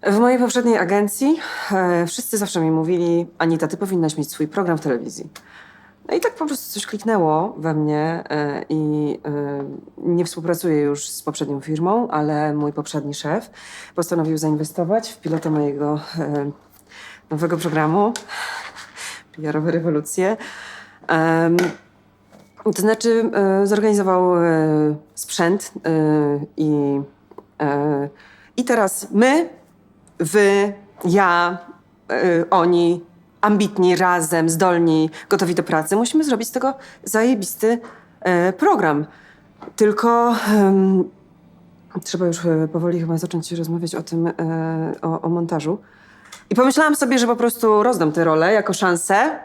W mojej poprzedniej agencji wszyscy zawsze mi mówili: Anita, ty powinnaś mieć swój program w telewizji. No i tak po prostu coś kliknęło we mnie i nie współpracuję już z poprzednią firmą, ale mój poprzedni szef postanowił zainwestować w pilota mojego nowego programu PR-owe rewolucje. To znaczy zorganizował sprzęt i teraz my, wy, ja, oni, ambitni, razem, zdolni, gotowi do pracy, musimy zrobić z tego zajebisty program. Tylko trzeba już powoli chyba zacząć rozmawiać o tym, o montażu. I pomyślałam sobie, że po prostu rozdam tę rolę jako szansę.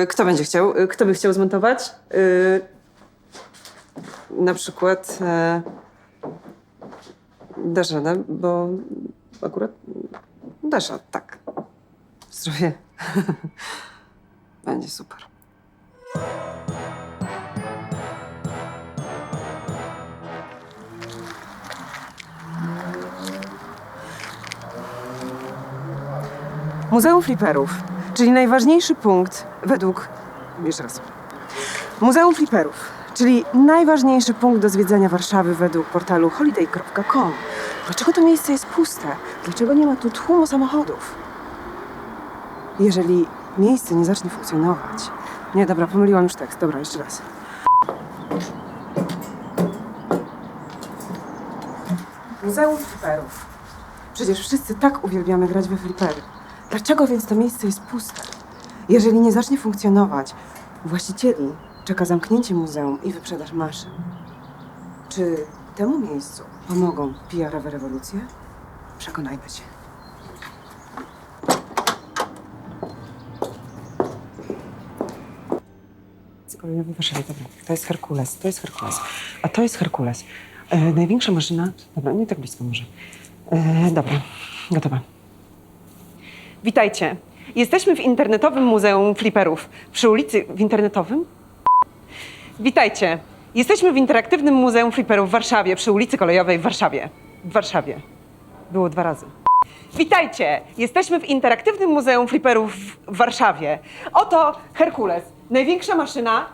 Kto będzie chciał? Kto by chciał zmontować? Na przykład dasz radę, bo akurat dasz radę, tak. Zdrowie. Będzie super. Muzeum Fliperów, czyli najważniejszy punkt według... Jeszcze raz. Muzeum Fliperów, czyli najważniejszy punkt do zwiedzania Warszawy według portalu holiday.com. Dlaczego to miejsce jest puste? Dlaczego nie ma tu tłumu samochodów? Jeżeli miejsce nie zacznie funkcjonować... Nie, dobra, pomyliłam już tekst. Dobra, jeszcze raz. Muzeum Fliperów. Przecież wszyscy tak uwielbiamy grać we flipery. Dlaczego więc to miejsce jest puste? Jeżeli nie zacznie funkcjonować, właścicieli czeka zamknięcie muzeum i wyprzedaż maszyn. Czy temu miejscu pomogą PR-owe rewolucje? Przekonajmy się. Kolejny w Warszawie, dobra. To jest Herkules, a to jest Herkules. Największa maszyna... Dobra, nie tak blisko może. Dobra, gotowa. Witajcie. Jesteśmy w internetowym Muzeum Fliperów. Przy ulicy... W internetowym? Witajcie. Jesteśmy w interaktywnym Muzeum Fliperów w Warszawie, przy ulicy Kolejowej w Warszawie. W Warszawie. Było 2 razy. Witajcie. Jesteśmy w interaktywnym Muzeum Fliperów w Warszawie. Oto Herkules. Największa maszyna...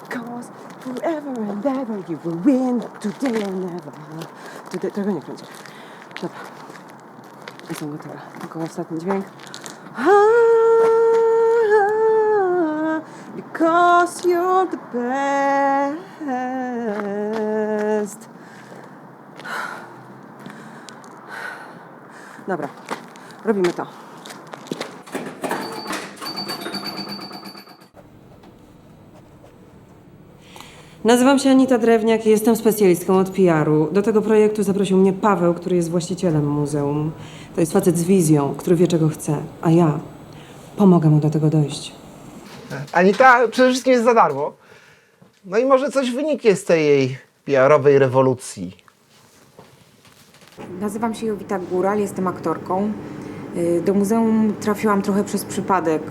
Because forever and ever you will win, today and never. Tego nie kręcę. Dobra. Jestem gotowa. Tylko ostatni dźwięk. Because you're the best. Dobra. Robimy to. Nazywam się Anita Drewniak i jestem specjalistką od PR-u. Do tego projektu zaprosił mnie Paweł, który jest właścicielem muzeum. To jest facet z wizją, który wie, czego chce, a ja pomogę mu do tego dojść. Anita przede wszystkim jest za darmo. No i może coś wyniknie z tej jej PR-owej rewolucji. Nazywam się Jowita Góral, jestem aktorką. Do muzeum trafiłam trochę przez przypadek.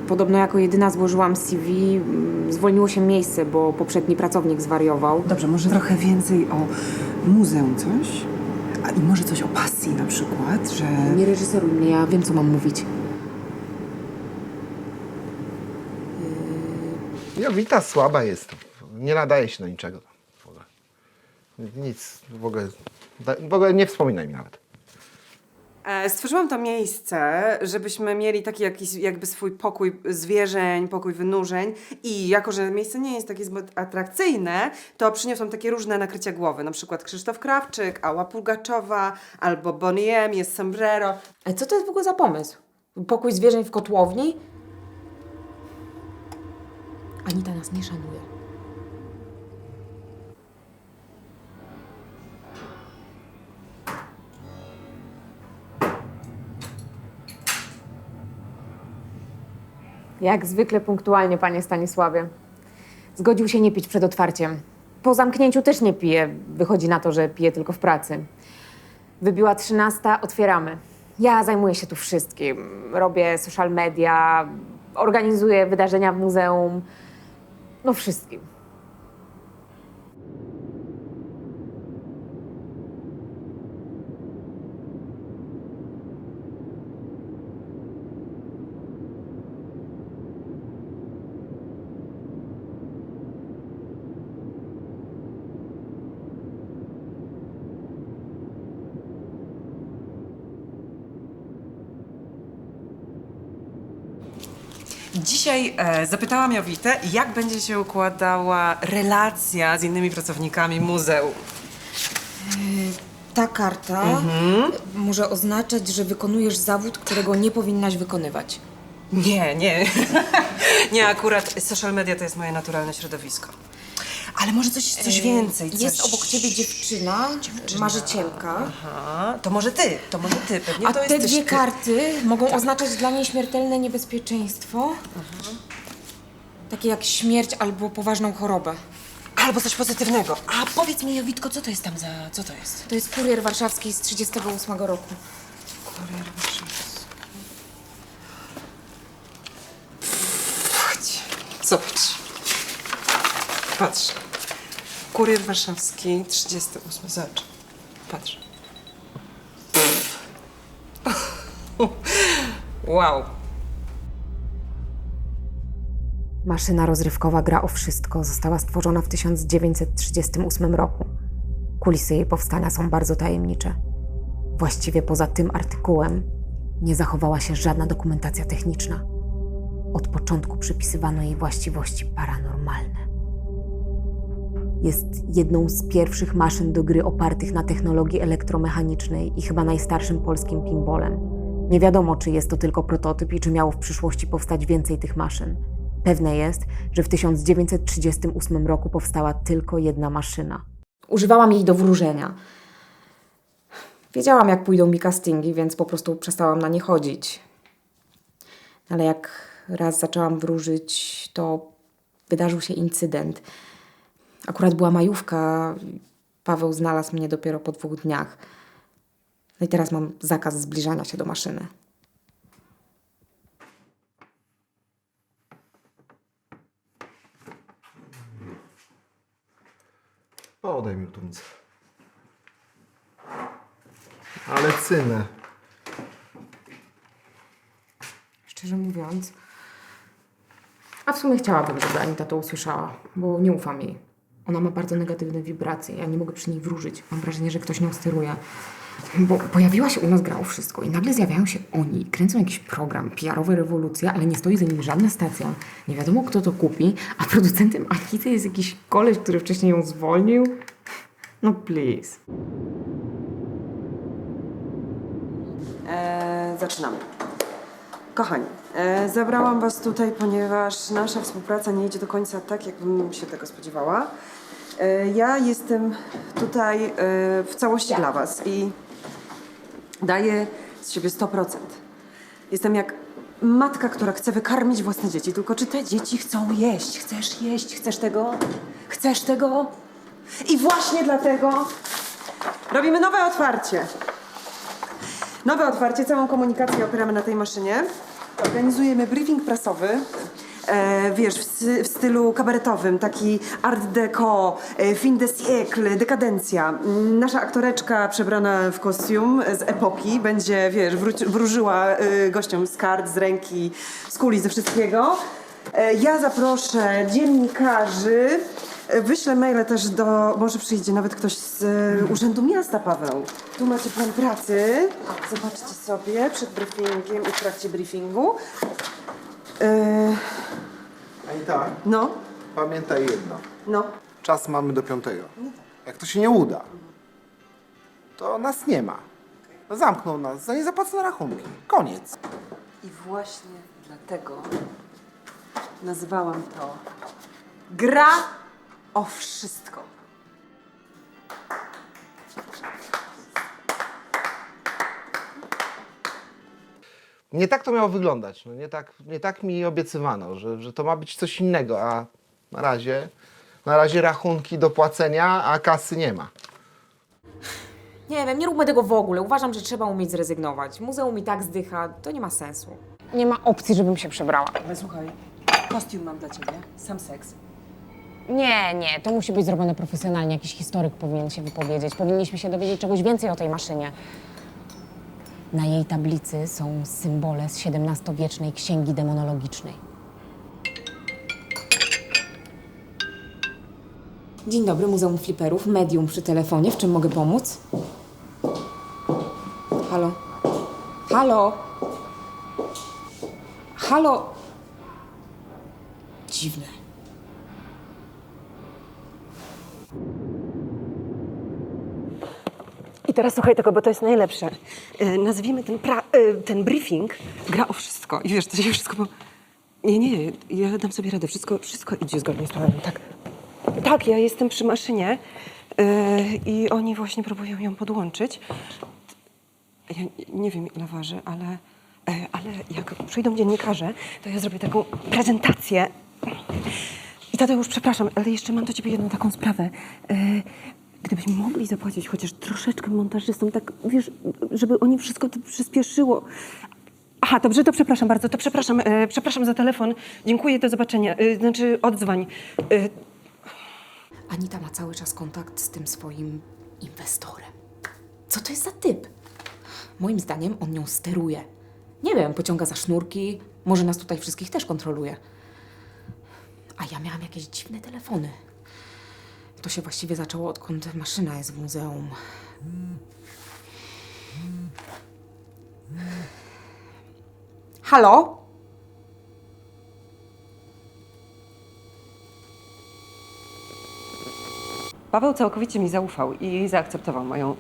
Podobno jako jedyna złożyłam CV, zwolniło się miejsce, bo poprzedni pracownik zwariował. Dobrze, może trochę więcej o muzeum coś? A i może coś o pasji na przykład, że... Nie reżyseruj mnie, ja wiem, co mam mówić. Jowita słaba jest. Nie nadaje się na niczego. W ogóle. Nic, w ogóle nie wspominaj mi nawet. Stworzyłam to miejsce, żebyśmy mieli taki jakiś jakby swój pokój zwierzeń, pokój wynurzeń i jako, że miejsce nie jest takie zbyt atrakcyjne, to przyniosłam takie różne nakrycia głowy, na przykład Krzysztof Krawczyk, Ała Pugaczowa albo Bonnie M, jest sombrero. Ale co to jest w ogóle za pomysł? Pokój zwierzeń w kotłowni? Anita nas nie szanuje. Jak zwykle punktualnie, panie Stanisławie. Zgodził się nie pić przed otwarciem. Po zamknięciu też nie pije. Wychodzi na to, że pije tylko w pracy. Wybiła 13, otwieramy. Ja zajmuję się tu wszystkim. Robię social media, organizuję wydarzenia w muzeum. No wszystkim. Dzisiaj zapytałam Jowitę, jak będzie się układała relacja z innymi pracownikami muzeum. Ta karta może oznaczać, że wykonujesz zawód, którego nie powinnaś wykonywać. Nie. Nie, akurat social media to jest moje naturalne środowisko. Ale może coś więcej, coś... Jest obok ciebie dziewczyna, marzycielka. Aha, to może ty, pewnie A to te jesteś dwie ty. karty mogą oznaczać dla niej śmiertelne niebezpieczeństwo. Takie jak śmierć albo poważną chorobę. Albo coś pozytywnego. A powiedz mi, Jowitko, co to jest tam za... co to jest? To jest kurier warszawski z 38 roku. Kurier warszawski. Chodź, zobacz. Patrz. Kurier warszawski, 38. Zobacz. Patrz. Wow. Maszyna rozrywkowa Gra o wszystko została stworzona w 1938 roku. Kulisy jej powstania są bardzo tajemnicze. Właściwie poza tym artykułem nie zachowała się żadna dokumentacja techniczna. Od początku przypisywano jej właściwości paranormalne. Jest jedną z pierwszych maszyn do gry opartych na technologii elektromechanicznej i chyba najstarszym polskim pinballem. Nie wiadomo, czy jest to tylko prototyp i czy miało w przyszłości powstać więcej tych maszyn. Pewne jest, że w 1938 roku powstała tylko jedna maszyna. Używałam jej do wróżenia. Wiedziałam, jak pójdą mi castingi, więc po prostu przestałam na nie chodzić. Ale jak raz zaczęłam wróżyć, to wydarzył się incydent. Akurat była majówka, Paweł znalazł mnie dopiero po 2 dniach. No i teraz mam zakaz zbliżania się do maszyny. Podaj mi tu nic. Ale cynę. Szczerze mówiąc, a w sumie chciałabym, żeby Anita to usłyszała, bo nie ufam jej. Ona ma bardzo negatywne wibracje, ja nie mogę przy niej wróżyć. Mam wrażenie, że ktoś nią steruje. Bo pojawiła się u nas Gra o wszystko i nagle zjawiają się oni, kręcą jakiś program, PR-owe rewolucje, ale nie stoi za nim żadna stacja. Nie wiadomo, kto to kupi, a producentem Anity jest jakiś koleś, który wcześniej ją zwolnił. No please. Zaczynamy. Kochani, zabrałam was tutaj, ponieważ nasza współpraca nie idzie do końca tak, jakbym się tego spodziewała. Ja jestem tutaj w całości dla was i daję z siebie 100%. Jestem jak matka, która chce wykarmić własne dzieci, tylko czy te dzieci chcą jeść? Chcesz jeść? Chcesz tego? Chcesz tego? I właśnie dlatego robimy nowe otwarcie. Nowe otwarcie, całą komunikację opieramy na tej maszynie. Organizujemy briefing prasowy, wiesz, w stylu kabaretowym, taki art deco, fin de siècle, dekadencja. Nasza aktoreczka przebrana w kostium z epoki będzie, wiesz, wróżyła gościom z kart, z ręki, z kuli, ze wszystkiego. Ja zaproszę dziennikarzy. Wyślę maile też do... Może przyjdzie nawet ktoś z Urzędu Miasta, Paweł. Tu macie plan pracy. Zobaczcie sobie przed briefingiem i w trakcie briefingu. Anita, No, pamiętaj jedno. no. Czas mamy do 5. Jak to się nie uda, to nas nie ma. Zamkną nas za niezapłacone rachunki. Koniec. I właśnie dlatego nazwałam to Gra o wszystko. Nie tak to miało wyglądać. No, nie tak mi obiecywano, że to ma być coś innego, a na razie rachunki do płacenia, a kasy nie ma. Nie wiem, nie róbmy tego w ogóle. Uważam, że trzeba umieć zrezygnować. Muzeum i tak zdycha, to nie ma sensu. Nie ma opcji, żebym się przebrała. Ale słuchaj, kostium mam dla ciebie, sam seks. Nie, to musi być zrobione profesjonalnie. Jakiś historyk powinien się wypowiedzieć. Powinniśmy się dowiedzieć czegoś więcej o tej maszynie. Na jej tablicy są symbole z XVII-wiecznej księgi demonologicznej. Dzień dobry, Muzeum Fliperów, medium przy telefonie. W czym mogę pomóc? Halo? Halo? Halo? Dziwne. I teraz słuchaj tego, bo to jest najlepsze. Nazwijmy ten briefing gra o wszystko. I wiesz, to się wszystko... Nie, ja dam sobie radę. Wszystko idzie zgodnie z planem, tak. Tak, ja jestem przy maszynie i oni właśnie próbują ją podłączyć. Ja nie wiem, ile waży, ale jak przyjdą dziennikarze, to ja zrobię taką prezentację. I tato, już przepraszam, ale jeszcze mam do ciebie jedną taką sprawę. Gdybyśmy mogli zapłacić chociaż troszeczkę montażystom, tak wiesz, żeby oni wszystko to przyspieszyło. Aha, dobrze, to przepraszam bardzo, to przepraszam za telefon. Dziękuję, do zobaczenia. Odzwoń. Anita ma cały czas kontakt z tym swoim inwestorem. Co to jest za typ? Moim zdaniem on nią steruje. Nie wiem, pociąga za sznurki, może nas tutaj wszystkich też kontroluje. A ja miałam jakieś dziwne telefony. To się właściwie zaczęło, odkąd maszyna jest w muzeum. Halo? Paweł całkowicie mi zaufał i zaakceptował moją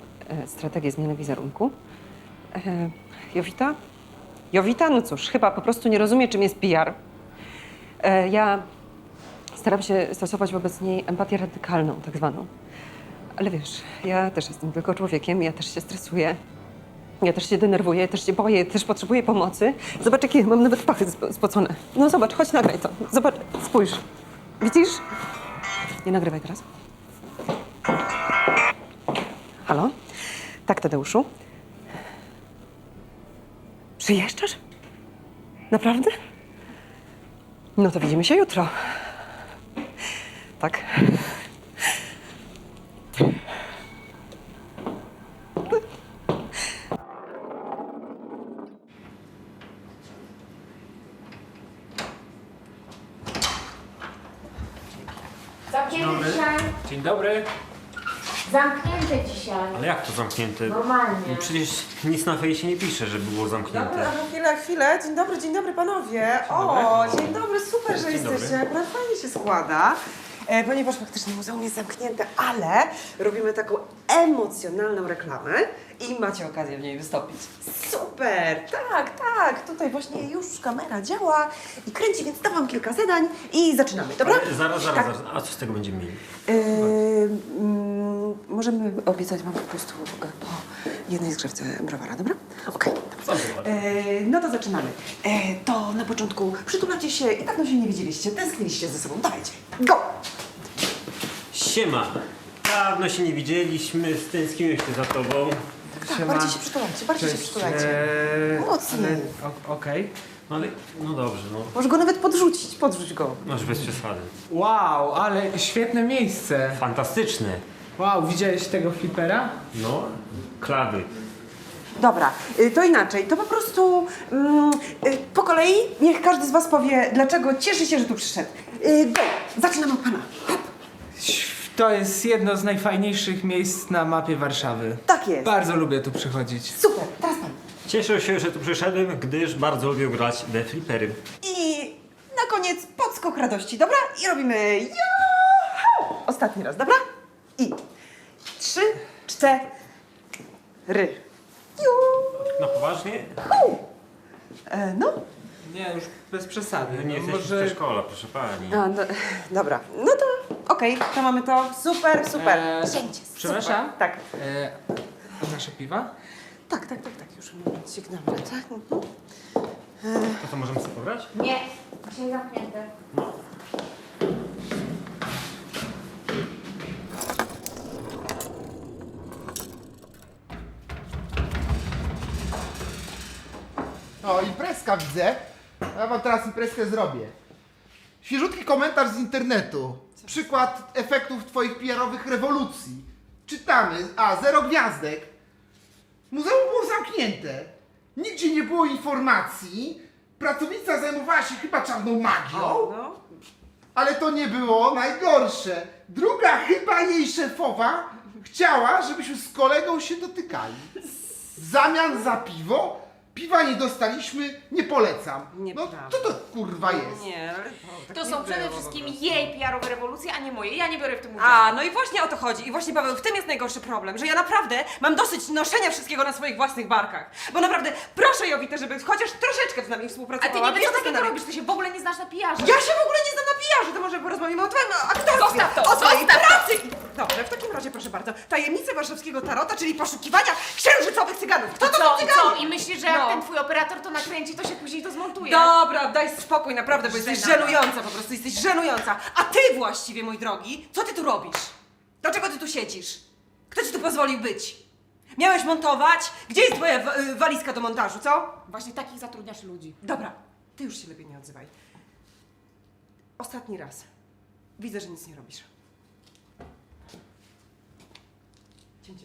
strategię zmiany wizerunku. Jowita? No cóż, chyba po prostu nie rozumie, czym jest PR. Ja staram się stosować wobec niej empatię radykalną, tak zwaną. Ale wiesz, ja też jestem tylko człowiekiem, ja też się stresuję. Ja też się denerwuję, też się boję, też potrzebuję pomocy. Zobacz, jakie mam nawet pachy spocone. No zobacz, chodź, nagraj to. Zobacz, spójrz. Widzisz? Nie nagrywaj teraz. Halo? Tak, Tadeuszu? Przyjeżdżasz? Naprawdę? No to widzimy się jutro. Tak. Zamknięte dzisiaj. Dzień dobry. Zamknięte dzisiaj. Ale jak to zamknięte? Normalnie. No przecież nic na fejsie nie pisze, że było zamknięte. Chwilę. Dzień dobry panowie. O, dzień dobry, super, że Dzień dobry. jesteście. Akurat fajnie się składa. Ponieważ faktycznie muzeum jest zamknięte, ale robimy taką emocjonalną reklamę i macie okazję w niej wystąpić. Super, tak. Tutaj właśnie już kamera działa i kręci, więc dam wam kilka zadań i zaczynamy, dobra? Ale zaraz. A co z tego będziemy mieli? Możemy obiecać wam po prostu po jednej zgrzewce browara, dobra? Okej. No to zaczynamy. To na początku przytulacie się i dawno się nie widzieliście, tęskniliście ze sobą. Dawajcie, go! Siema. Dawno się nie widzieliśmy, stęskniłem się za tobą. Tak, bardziej się przytulajcie. Mocniej. Okej. No ale, no dobrze, no. Możesz go nawet podrzuć go. Masz bez przesady. Wow, ale świetne miejsce. Fantastyczne. Wow, widziałeś tego flipera? No, klawy. Dobra, to inaczej, to po prostu po kolei niech każdy z was powie, dlaczego cieszy się, że tu przyszedł. Go! Zaczynamy od pana. To jest jedno z najfajniejszych miejsc na mapie Warszawy. Tak jest. Bardzo lubię tu przychodzić. Super, teraz pan. Cieszę się, że tu przyszedłem, gdyż bardzo lubię grać we flipery. I na koniec podskok radości, dobra? I robimy juhu! Ostatni raz, dobra? I 3, 4. Na poważnie? No. Nie, już bez przesady. No nie jesteś w przedszkola, proszę pani. A, dobra, no to okej, to mamy to. Super. Siędźcie. Przepraszam? Super. Tak. A nasze piwa? Tak, już sięgnąłem, tak? To co, możemy sobie pograć? Nie, dzisiaj zamknięte. O, imprezka widzę. Ja wam teraz imprezkę zrobię. Świeżutki komentarz z internetu. Przykład efektów twoich PR-owych rewolucji. Czytamy, zero gwiazdek. Muzeum było zamknięte. Nigdzie nie było informacji. Pracownica zajmowała się chyba czarną magią. No. Ale to nie było najgorsze. Druga, chyba jej szefowa, chciała, żebyśmy z kolegą się dotykali. W zamian za piwo, piwa nie dostaliśmy, nie polecam. No Nieprawda. co to kurwa jest? Nie, ale tak To nie są przede było wszystkim po prostu. jej PR-owe rewolucje, a nie moje. Ja nie biorę w tym udziału. A, no i właśnie o to chodzi. I właśnie, Paweł, w tym jest najgorszy problem, że ja naprawdę mam dosyć noszenia wszystkiego na swoich własnych barkach. Bo naprawdę proszę Jowitę, żeby chociaż troszeczkę z nami A współpracowała. ty nie wiesz, co Wiesz, takiego nami- robisz, ty się w ogóle nie znasz na PR-ze. Ja się w ogóle nie znam na PR-ze, to może porozmawiamy o twoim aktorstwie. Zostaw to, o twojej zostaw to. pracy. Dobrze, w takim razie proszę bardzo. Tajemnice warszawskiego tarota, czyli poszukiwania księżycowych cyganów. Kto to są Co? cyganie? I myślisz, że jak No. ten twój operator to nakręci, to się później to zmontuje? Dobra, daj spokój, naprawdę, bo jesteś Żenada. żenująca po prostu, jesteś żenująca. A ty właściwie, mój drogi, co ty tu robisz? Dlaczego ty tu siedzisz? Kto ci tu pozwolił być? Miałeś montować? Gdzie jest twoja walizka do montażu, co? Właśnie takich zatrudniasz ludzi. Dobra, ty już się lepiej nie odzywaj. Ostatni raz. Widzę, że nic nie robisz. Cięcie.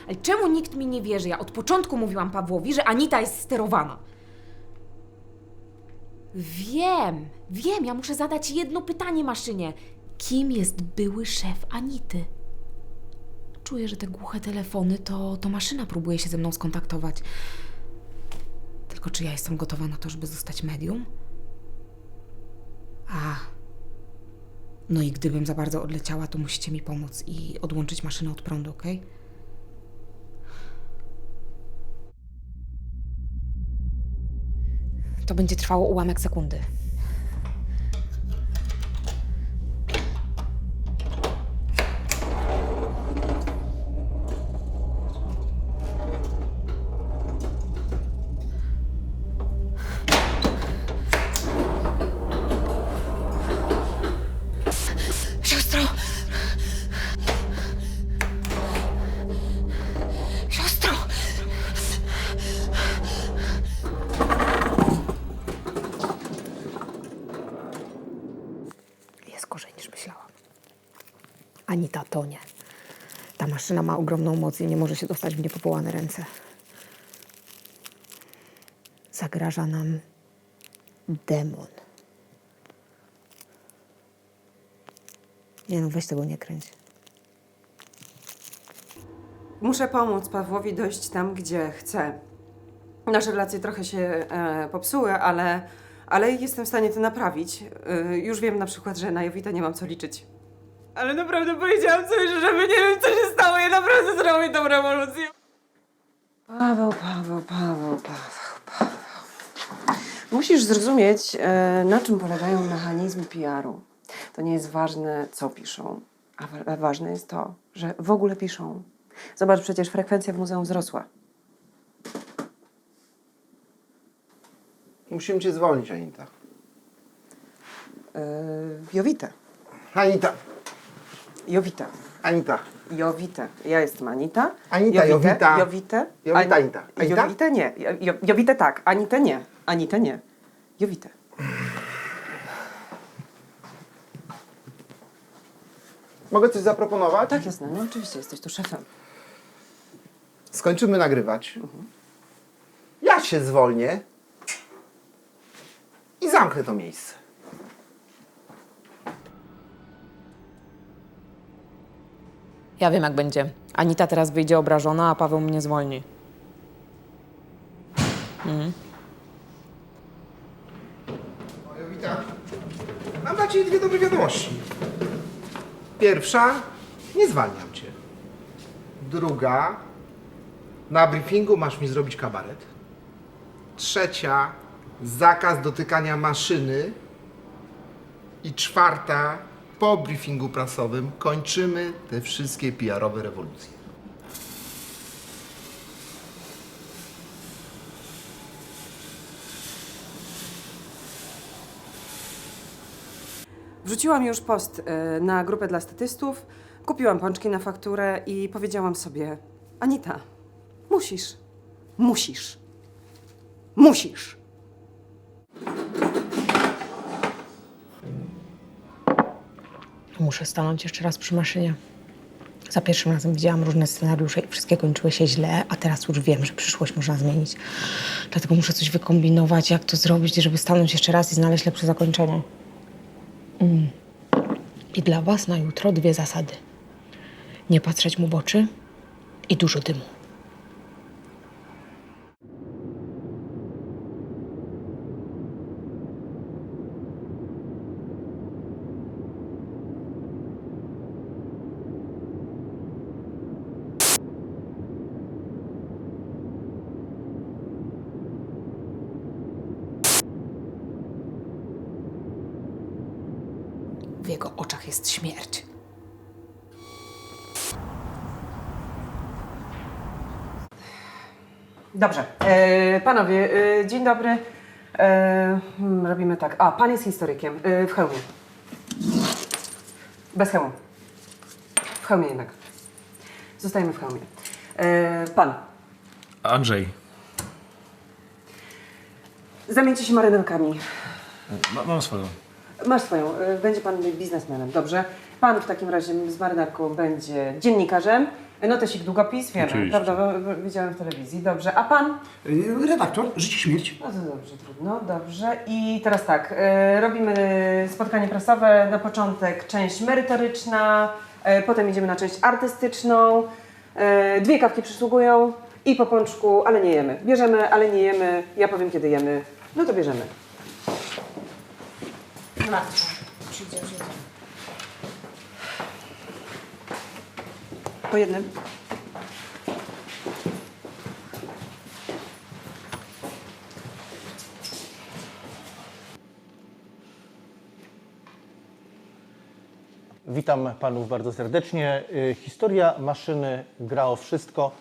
Ale czemu nikt mi nie wierzy? Ja od początku mówiłam Pawłowi, że Anita jest sterowana. Wiem, ja muszę zadać jedno pytanie maszynie. Kim jest były szef Anity? Czuję, że te głuche telefony to maszyna próbuje się ze mną skontaktować. Tylko czy ja jestem gotowa na to, żeby zostać medium? No i gdybym za bardzo odleciała, to musicie mi pomóc i odłączyć maszynę od prądu, okej? To będzie trwało ułamek sekundy. Siostro! Siostro! Jest gorzej niż myślałam. Anita tonie. Ta maszyna ma ogromną moc i nie może się dostać w niepowołane ręce. Zagraża nam demon. Nie no, weź tego nie kręć. Muszę pomóc Pawłowi dojść tam, gdzie chce. Nasze relacje trochę się popsuły, ale jestem w stanie to naprawić. Już wiem na przykład, że na Jowitę nie mam co liczyć. Ale naprawdę powiedziałam coś, żeby nie wiem, co się stało. Ja naprawdę zrobię tą rewolucję. Paweł. Musisz zrozumieć, na czym polegają mechanizmy PR-u. To nie jest ważne, co piszą, a ważne jest to, że w ogóle piszą. Zobacz, przecież frekwencja w muzeum wzrosła. Musimy cię zwolnić, Anita. Jowitę. Anita. Jowitę. Ja jestem Anita. Anita, Jowita. Jowitę. Jowita, Anita. Anita? Jowitę nie. Jowitę tak. Anitę nie. Anitę nie. Jowitę. Mogę coś zaproponować? Tak, jasne. No oczywiście, jesteś tu szefem. Skończymy nagrywać. Ja się zwolnię i zamknę to miejsce. Ja wiem, jak będzie. Anita teraz wyjdzie obrażona, a Paweł mnie zwolni. Jowita, mam dla Ciebie dwie dobre wiadomości. Pierwsza, nie zwalniam Cię. Druga, na briefingu masz mi zrobić kabaret. Trzecia, zakaz dotykania maszyny. I czwarta, po briefingu prasowym kończymy te wszystkie PR-owe rewolucje. Wrzuciłam już post na grupę dla statystów, kupiłam pączki na fakturę i powiedziałam sobie: Anita, musisz. Muszę stanąć jeszcze raz przy maszynie. Za pierwszym razem widziałam różne scenariusze i wszystkie kończyły się źle, a teraz już wiem, że przyszłość można zmienić. Dlatego muszę coś wykombinować, jak to zrobić, żeby stanąć jeszcze raz i znaleźć lepsze zakończenie. I dla was na jutro 2 zasady. Nie patrzeć mu w oczy i dużo dymu. W jego oczach jest śmierć. Dobrze. Panowie, dzień dobry. Robimy tak. A, pan jest historykiem. W hełmie. Bez hełmu. W hełmie jednak. Zostajemy w hełmie. Pan. Andrzej. Zamieńcie się marynarkami. Mam swoją. Masz swoją. Będzie pan biznesmenem, dobrze? Pan w takim razie z marynarką będzie dziennikarzem. Notesik, długopis, wiemy, Oczywiście. prawda? Widziałem w telewizji. Dobrze. A pan? Redaktor, życie, śmierć. No to dobrze, trudno, dobrze. I teraz tak, robimy spotkanie prasowe. Na początek część merytoryczna, potem idziemy na część artystyczną. 2 kawki przysługują i po pączku, ale nie jemy. Bierzemy, ale nie jemy. Ja powiem, kiedy jemy. No to bierzemy. Po jednym. Witam panów bardzo serdecznie. Historia maszyny gra o wszystko.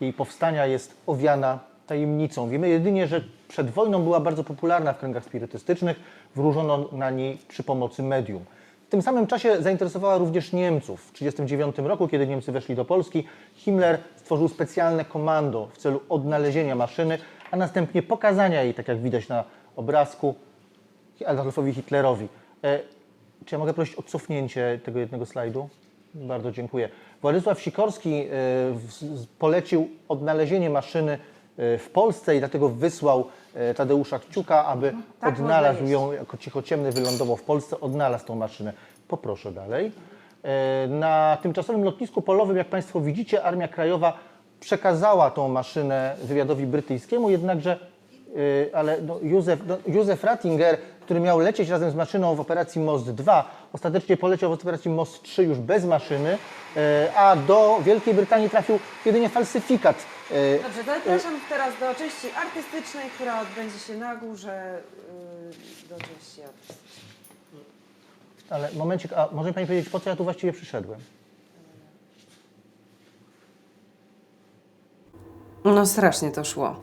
Jej powstania jest owiana tajemnicą. Wiemy jedynie, że przed wojną była bardzo popularna w kręgach spirytystycznych. Wróżono na niej przy pomocy medium. W tym samym czasie zainteresowała również Niemców. W 1939 roku, kiedy Niemcy weszli do Polski, Himmler stworzył specjalne komando w celu odnalezienia maszyny, a następnie pokazania jej, tak jak widać na obrazku, Adolfowi Hitlerowi. Czy ja mogę prosić o cofnięcie tego jednego slajdu? Bardzo dziękuję. Władysław Sikorski polecił odnalezienie maszyny w Polsce i dlatego wysłał Tadeusza Kciuka, aby odnalazł ją, jako cichociemny wylądował w Polsce, odnalazł tą maszynę. Poproszę dalej. Na tymczasowym lotnisku polowym, jak Państwo widzicie, Armia Krajowa przekazała tą maszynę wywiadowi brytyjskiemu, jednakże Józef Rattinger, który miał lecieć razem z maszyną w operacji Most 2, ostatecznie poleciał w operacji Most 3 już bez maszyny, a do Wielkiej Brytanii trafił jedynie falsyfikat. Dobrze, zapraszam teraz do części artystycznej, która odbędzie się na górze. Do części artystycznej. Ale momencik, a może mi Pani powiedzieć, po co ja tu właściwie przyszedłem? No strasznie to szło.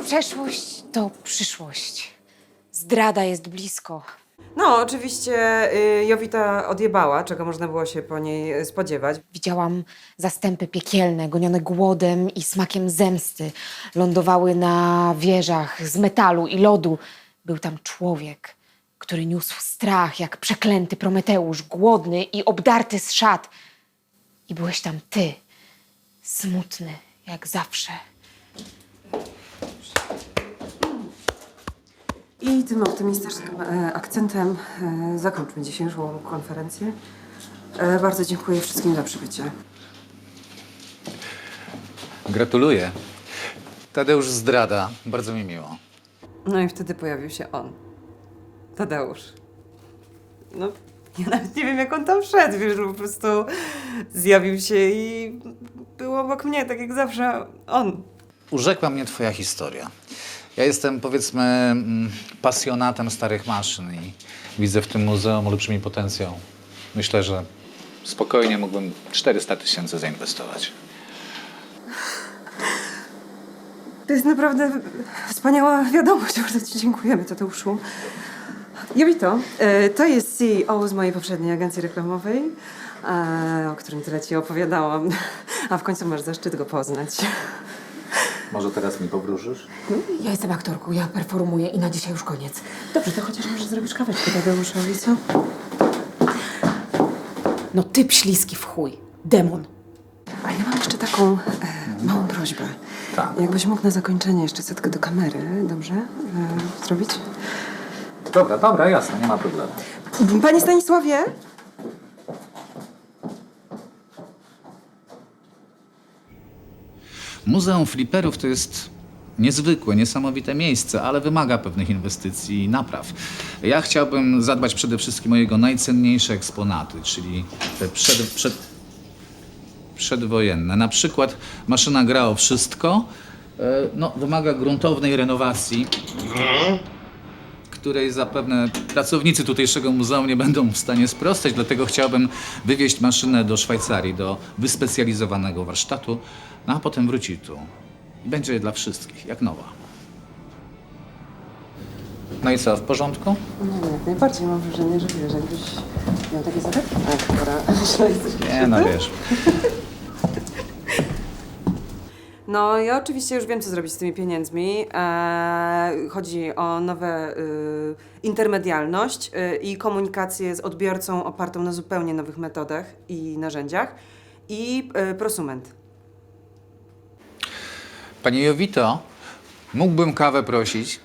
Przeszłość to przyszłość. Zdrada jest blisko. No, oczywiście Jowita odjebała, czego można było się po niej spodziewać. Widziałam zastępy piekielne, gonione głodem i smakiem zemsty. Lądowały na wieżach z metalu i lodu. Był tam człowiek, który niósł strach jak przeklęty Prometeusz, głodny i obdarty z szat. I byłeś tam ty, smutny jak zawsze. I tym optymistycznym akcentem zakończmy dzisiejszą konferencję. Bardzo dziękuję wszystkim za przybycie. Gratuluję. Tadeusz zdrada. Bardzo mi miło. No i wtedy pojawił się on. Tadeusz. No, Ja nawet nie wiem, jak on tam wszedł, wiesz, po prostu zjawił się i był obok mnie, tak jak zawsze on. Urzekła mnie twoja historia. Ja jestem, powiedzmy, pasjonatem starych maszyn i widzę w tym muzeum olbrzymi potencjał. Myślę, że spokojnie mógłbym 400 000 zainwestować. To jest naprawdę wspaniała wiadomość. Bardzo Ci dziękujemy, Tadeuszu. Jowito, to jest CEO z mojej poprzedniej agencji reklamowej, o którym tyle Ci opowiadałam. A w końcu masz zaszczyt go poznać. Może teraz mi powróżysz? Ja jestem aktorką, ja performuję i na dzisiaj już koniec. Dobrze, to chociaż może zrobisz kaweczkę Tadeuszowi, co? No typ śliski w chuj. Demon. A ja mam jeszcze taką małą prośbę. Tak. Jakbyś mógł na zakończenie jeszcze setkę do kamery, dobrze? Zrobić? Dobra, jasne, nie ma problemu. Panie Stanisławie? Muzeum Fliperów to jest niezwykłe, niesamowite miejsce, ale wymaga pewnych inwestycji i napraw. Ja chciałbym zadbać przede wszystkim o jego najcenniejsze eksponaty, czyli te przedwojenne. Na przykład maszyna gra o wszystko, wymaga gruntownej renowacji, której zapewne pracownicy tutejszego muzeum nie będą w stanie sprostać, dlatego chciałbym wywieźć maszynę do Szwajcarii, do wyspecjalizowanego warsztatu, a potem wróci tu. I będzie dla wszystkich, jak nowa. No i co, w porządku? No, jak najbardziej mam wrażenie, że wiesz, jakbyś miał takie zadanie. Tak, dobra. Nie, no wiesz. No, ja oczywiście już wiem, co zrobić z tymi pieniędzmi. Chodzi o nowe intermedialność i komunikację z odbiorcą opartą na zupełnie nowych metodach i narzędziach i prosument. Panie Jowito, mógłbym kawę prosić?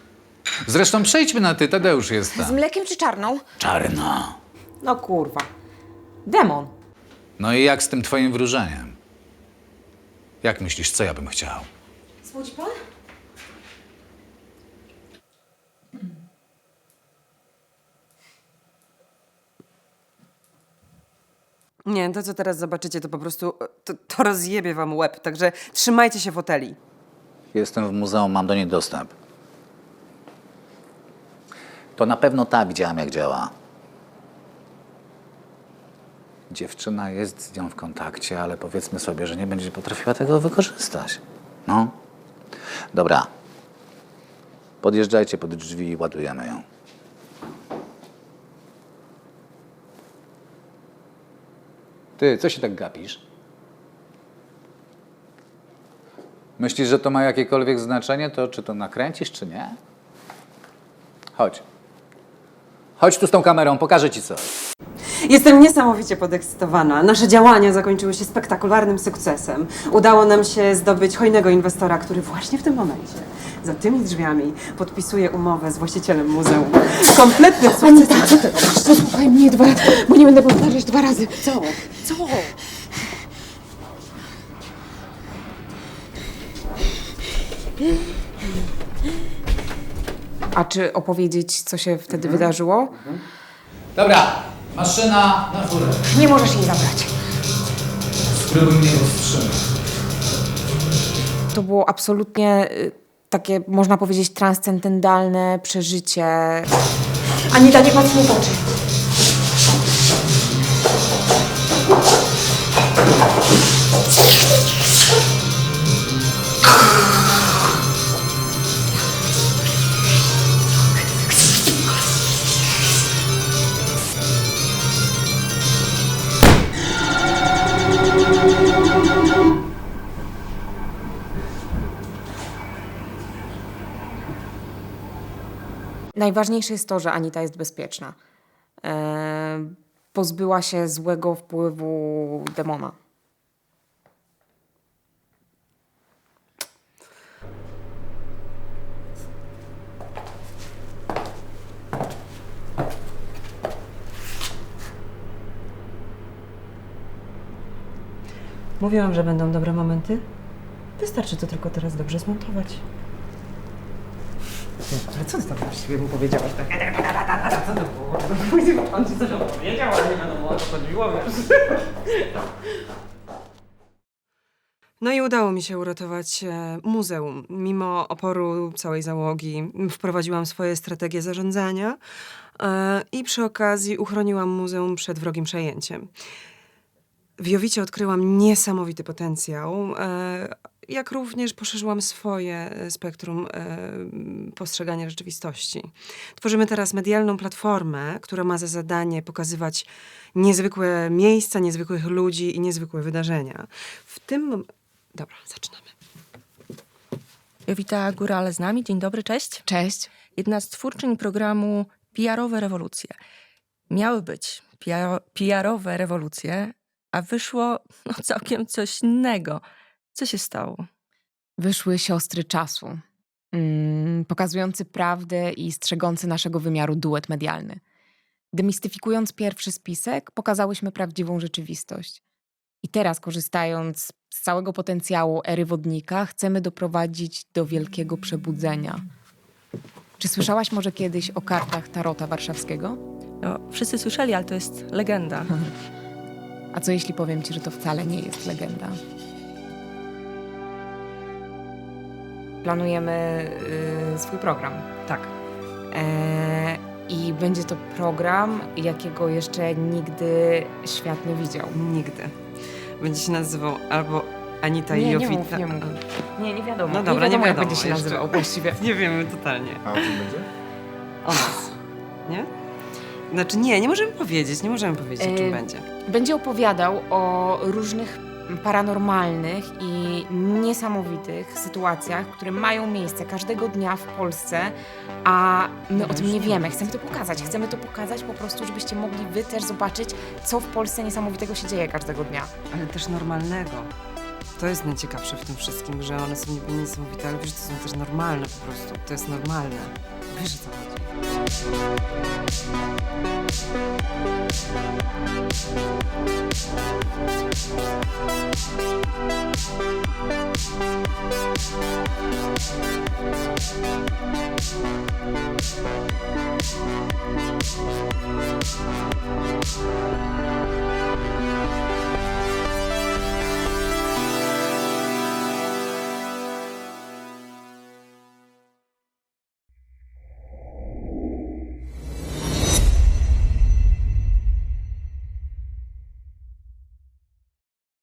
Zresztą przejdźmy na ty, Tadeusz jest Z tam. mlekiem czy czarną? Czarna. No kurwa. Demon. No i jak z tym twoim wróżeniem? Jak myślisz, co ja bym chciał? Słodzi pan? Nie, to co teraz zobaczycie, to po prostu to rozjebie wam łeb, także trzymajcie się foteli. Jestem w muzeum, mam do niej dostęp. To na pewno tak widziałam, jak działa. Dziewczyna jest z nią w kontakcie, ale powiedzmy sobie, że nie będzie potrafiła tego wykorzystać. No. Dobra. Podjeżdżajcie pod drzwi i ładujemy ją. Ty, co się tak gapisz? Myślisz, że to ma jakiekolwiek znaczenie, to czy to nakręcisz, czy nie? Chodź. Chodź tu z tą kamerą, pokażę ci coś. Jestem niesamowicie podekscytowana. Nasze działania zakończyły się spektakularnym sukcesem. Udało nam się zdobyć hojnego inwestora, który właśnie w tym momencie za tymi drzwiami podpisuje umowę z właścicielem muzeum. Kompletny sukces. Anita, co ty robisz? Słuchaj mnie bo nie będę powtarzać 2 razy. Co? Co? A czy opowiedzieć, co się wtedy wydarzyło? Dobra, maszyna na furę. Nie możesz jej zabrać. Spróbuj mnie powstrzymać. To było absolutnie takie, można powiedzieć, transcendentalne przeżycie. Anita, nie patrz mi w oczy. Najważniejsze jest to, że Anita jest bezpieczna. Pozbyła się złego wpływu demona. Mówiłam, że będą dobre momenty. Wystarczy to tylko teraz dobrze zmontować. Ale co ty tam właściwie mu powiedziałaś? Tak? Co to było? On ci coś opowiedział, ale nie wiadomo o co chodziło, wiesz? No i udało mi się uratować muzeum. Mimo oporu całej załogi wprowadziłam swoje strategie zarządzania i przy okazji uchroniłam muzeum przed wrogim przejęciem. W Jowicie odkryłam niesamowity potencjał, jak również poszerzyłam swoje spektrum postrzegania rzeczywistości. Tworzymy teraz medialną platformę, która ma za zadanie pokazywać niezwykłe miejsca, niezwykłych ludzi i niezwykłe wydarzenia. W tym... Dobra, zaczynamy. Jowita Górale z nami. Dzień dobry, cześć. Cześć. Jedna z twórczyń programu PR-owe rewolucje. Miały być PR-owe rewolucje, a wyszło całkiem coś innego. Co się stało? Wyszły siostry czasu, pokazujący prawdę i strzegący naszego wymiaru duet medialny. Demistyfikując pierwszy spisek, pokazałyśmy prawdziwą rzeczywistość. I teraz, korzystając z całego potencjału ery wodnika, chcemy doprowadzić do wielkiego przebudzenia. Czy słyszałaś może kiedyś o kartach Tarota Warszawskiego? No, wszyscy słyszeli, ale to jest legenda. A co jeśli powiem ci, że to wcale nie jest legenda? Planujemy swój program. Tak. I będzie to program, jakiego jeszcze nigdy świat nie widział. Nigdy. Będzie się nazywał albo Anita i Nie Jowita. mów, nie mów. Nie wiadomo. No dobra, nie wiadomo, jak wiadomo będzie się jeszcze. nazywał właściwie. Nie wiemy totalnie. A o czym będzie? O nas. Nie? Znaczy nie możemy powiedzieć, o czym będzie. Będzie opowiadał o różnych paranormalnych i niesamowitych sytuacjach, które mają miejsce każdego dnia w Polsce, a my o tym nie wiemy. Chcemy to pokazać. Chcemy to pokazać po prostu, żebyście mogli wy też zobaczyć, co w Polsce niesamowitego się dzieje każdego dnia. Ale też normalnego. To jest najciekawsze w tym wszystkim, że one są niby niesamowite, ale wiesz, że to są też normalne po prostu. To jest normalne. Wiesz, o co chodzi.